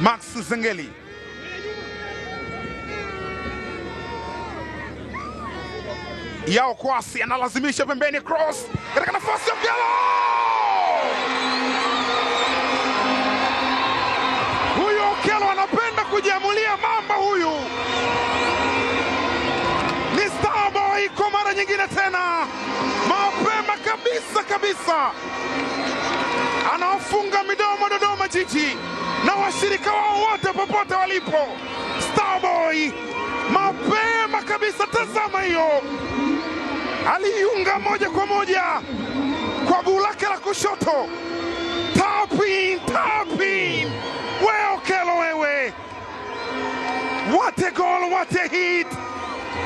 Max Zengeli. Yao Kwasi analazimisha pembeni, cross katika nafasi ya Okello. Huyu Okello anapenda kujiamulia mamba huyu. Ni Starboy kwa mara nyingine tena. Mapema kabisa. Anawafunga midomo Dodoma Jiji na washirika wao wote popote walipo. Starboy mapema kabisa, tazama hiyo. Aliunga moja kwa moja kwa guu lake la kushoto. Tapin. Wewe Okello wewe. What a goal, what a hit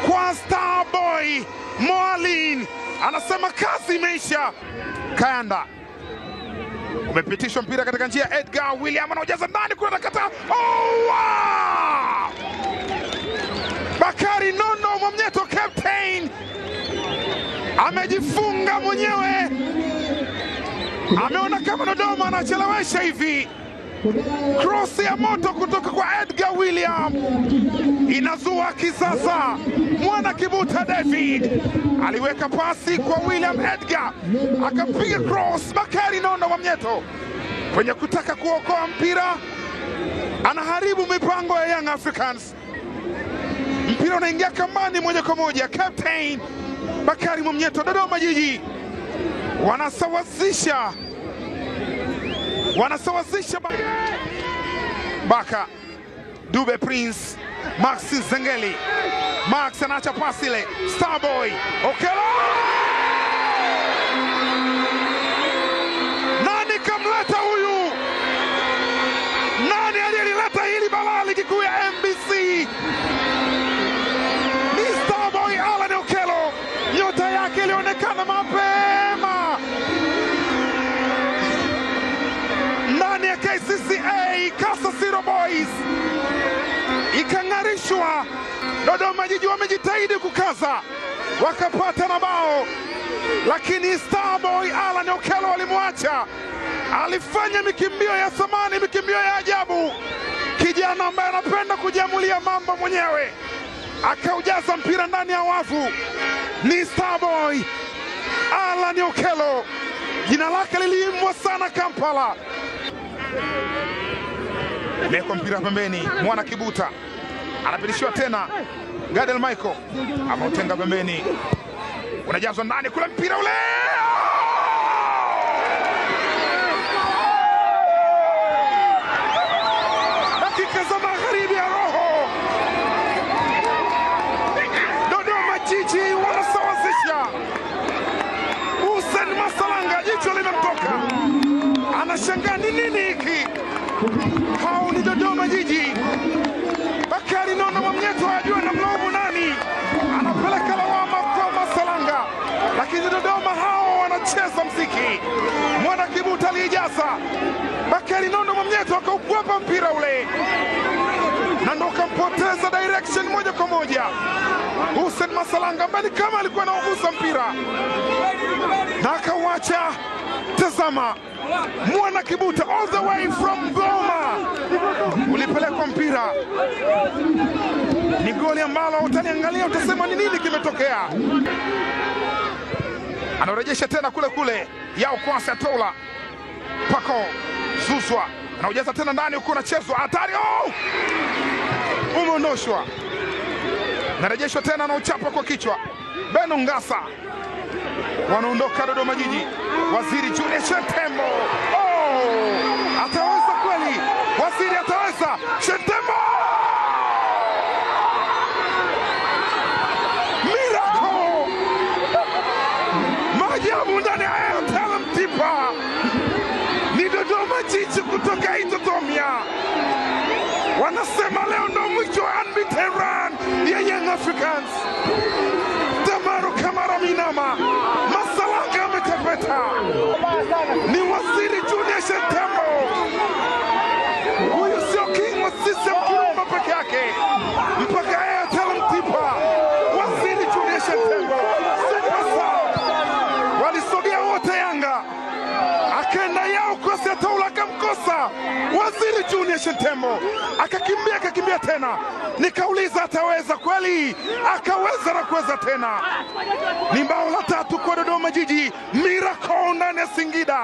kwa Starboy. Moalin anasema kazi imeisha. Kayanda umepitishwa mpira katika njia, Edgar William anaojaza ndani kuna nakata. Oh, wow! Bakari Nondo Mwamnyeto captain amejifunga mwenyewe. Ameona kama Dodoma anachelewesha hivi. Cross ya moto kutoka kwa Edgar William inazua kisasa. Mwana Kibuta David aliweka pasi kwa William, Edgar akapiga cross. Bakari Nondo Mwamnyeto kwenye kutaka kuokoa mpira anaharibu mipango ya Young Africans. Mpira unaingia kambani moja kwa moja. Captain Bakari Mwamnyeto, Dodoma Jiji wanasawazisha. Baka Dube Prince, Max Zengeli. Max anaacha pasi ile. Starboy Okello. Nani kamleta huyu? Nani aliyeleta hili balaa ligi kuu ya MBC? Ni Starboy Alan Okello. Nyota yake ilionekana mapema ndani ya KCCA Kasasiro Boys, ikang'arishwa. Dodoma Jiji wamejitahidi kukaza, wakapata na bao, lakini Starboy Alan Okello walimwacha. Alifanya mikimbio ya thamani, mikimbio ya ajabu. Kijana ambaye anapenda kujiamulia mambo mwenyewe akaujaza mpira ndani ya wavu. Ni Starboy Alan Okello, jina lake liliimbwa sana Kampala. Leko mpira pembeni, Mwana Kibuta anapitishiwa tena. Gadel Michael ameutenga pembeni, unajazwa ndani kule, mpira ule dakika za magharibi ya roho. Dodoma Jiji wanasawazisha. Hussein Masalanga jicho limemtoka, anashangaa ni nini hiki. Hao ni Dodoma Jiji. Bakari Nondo Mwamnyeto ajua na mlovu nani, anapeleka lawama kwa Masalanga, lakini Dodoma hao wanacheza mziki. Mwana Kibuta alijaza, Bakari Nondo Mwamnyeto akaukwepa mpira ule na ndo kampoteza direction moja kwa moja. Hussein Masalanga mbali kama alikuwa anaugusa mpira na akauacha. Tazama Mwana Kibuta all the way from Goma ulipelekwa mpira. Ni goli ambalo utaniangalia utasema ni nini kimetokea. Anarejesha tena kule Yao Kwasi Atola. Pako Zuzwa anaujaza tena ndani, huko unachezwa hatari. Oh! Umeondoshwa. Narejeshwa tena na uchapa kwa kichwa. Beno Ngasa wanaondoka Dodoma Jiji. Waziri Julius Shentembo. Oh! Ataweza kweli? Waziri ataweza? Shentembo! Miracle! Maajabu ndani ya Airtel Mtipa. Ni Dodoma Jiji kutoka Itotomia. Wanasema leo ndo mwisho wa unbeaten run ya Young Africans. Damaro Kamara Minama, Masalanga ametepeta. Ni Waziri Julius Shentembo. Huyu sio king wa CCM Kirumba peke yake, mpaka Airtel Mtipa. Waziri Julius Shentembo superstar. Walisogea wote Yanga, akaenda Yao Kwasi Atola akamkosa Waziri Julius Junior Shentembo akakimbia tena, nikauliza ataweza kweli, akaweza na kuweza tena. Ni bao la 3 kwa Dodoma Jiji, miracle ndani ya Singida.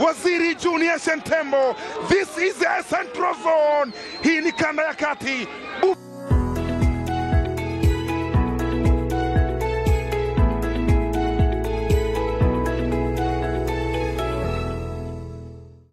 Waziri Junior Shentembo, this is a central zone. Hii ni kanda ya kati.